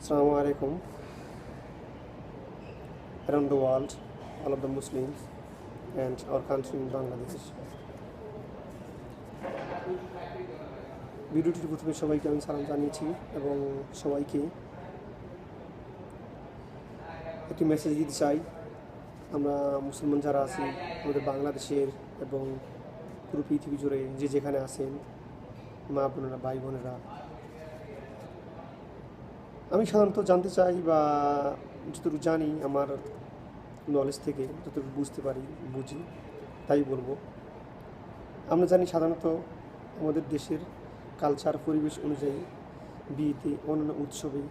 Assalamu alaikum. Around the world, all of the Muslims and our country in Bangladesh. ভিডিওটির প্রথমে সবাইকে আমি সালাম জানিয়েছি এবং সবাইকে একটি মেসেজ দিতে চাই। আমরা মুসলমান যারা আছি আমাদের বাংলাদেশের এবং পুরো পৃথিবী জুড়ে যে যেখানে আছেন মা বোনেরা, ভাই বোনেরা, আমি সাধারণত জানতে চাই বা যতটুকু জানি আমার নলেজ থেকে যতটুকু বুঝতে পারি বুঝি তাই বলবো। আমরা জানি সাধারণত আমাদের দেশের কালচার পরিবেশ অনুযায়ী বিয়েতে, অন্যান্য উৎসবে,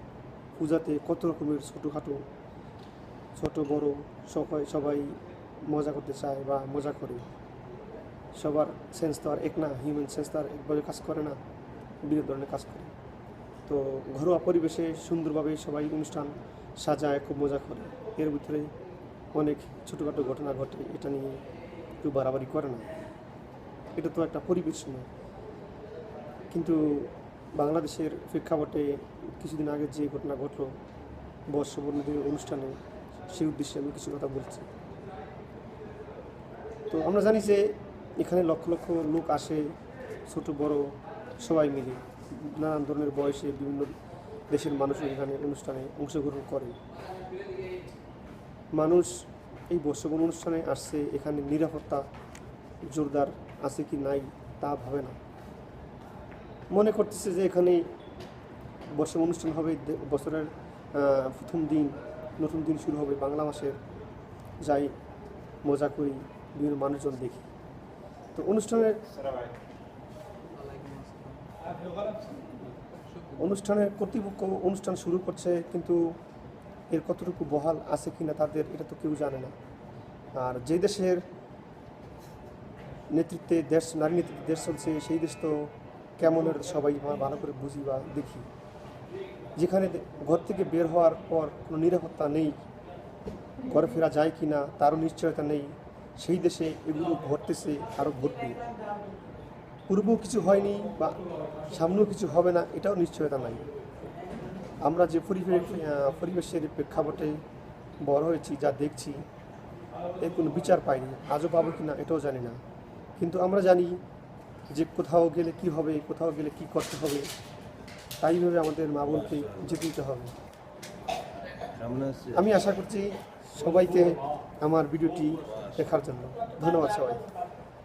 পূজাতে কত রকমের ছোটোখাটো ছোট বড় সবাই মজা করতে চায় বা মজা করে। সবার সেন্স তো আর এক না, হিউম্যান সেন্স তো আর একভাবে কাজ করে না, বিভিন্ন ধরনের কাজ করে। তো ঘরোয়া পরিবেশে সুন্দরভাবে সবাই অনুষ্ঠান সাজায়, খুব মজা করে। এর ভিতরে অনেক ছোটোখাটো ঘটনা ঘটে, এটা নিয়ে কেউ বাড়াবাড়ি করে না। এটা তো একটা পরিবেশ নয়। কিন্তু বাংলাদেশের প্রেক্ষাপটে কিছুদিন আগে যে ঘটনা ঘটলো বর্ষবরণের অনুষ্ঠানে, সেই উদ্দেশ্যে আমি কিছু কথা বলছি। তো আমরা জানি যে এখানে লক্ষ লক্ষ লোক আসে, ছোট বড় সবাই মিলে, নানান ধরনের বয়সে বিভিন্ন দেশের মানুষ এখানে অনুষ্ঠানে অংশগ্রহণ করে। মানুষ এই বর্ষবরণ অনুষ্ঠানে আসছে, এখানে নিরাপত্তা জোরদার আছে কি নাই তা ভাবে না। মনে করতেছে যে এখানে বর্ষবরণ অনুষ্ঠান হবে, বছরের প্রথম দিন, নতুন দিন শুরু হবে, বাংলা মাসের, যাই মজা করি, বিভিন্ন মানুষজন দেখি। তো অনুষ্ঠানের কর্তৃপক্ষ অনুষ্ঠান শুরু করছে, কিন্তু এর কতটুকু বহাল আছে কিনা তাদের, এটা তো কেউ জানে না। আর যে দেশের নেতৃত্বে দেশ, নারী নেতৃত্বে দেশ চলছে, সেই দেশ তো কেমন সবাই ভালো করে বুঝি বা দেখি। যেখানে ঘর থেকে বের হওয়ার পর কোনো নিরাপত্তা নেই, ঘরে ফেরা যায় কি না তারও নিশ্চয়তা নেই, সেই দেশে এগুলো ঘটতেছে, আরও ঘটবে। পূর্বেও কিছু হয়নি বা সামনেও কিছু হবে না, এটাও নিশ্চয়তা নাই। আমরা যে পরিবেশের প্রেক্ষাপটে বড় হয়েছি, যা দেখছি, এর কোনো বিচার পাইনি, আজও পাবো কি না এটাও জানি না। কিন্তু আমরা জানি যে কোথাও গেলে কি হবে, কোথাও গেলে কি করতে হবে, তাইভাবে আমাদের মা বোনকে যেতে দিতে হবে। আমি আশা করছি সবাইকে আমার ভিডিওটি দেখার জন্য। ধন্যবাদ সবাই।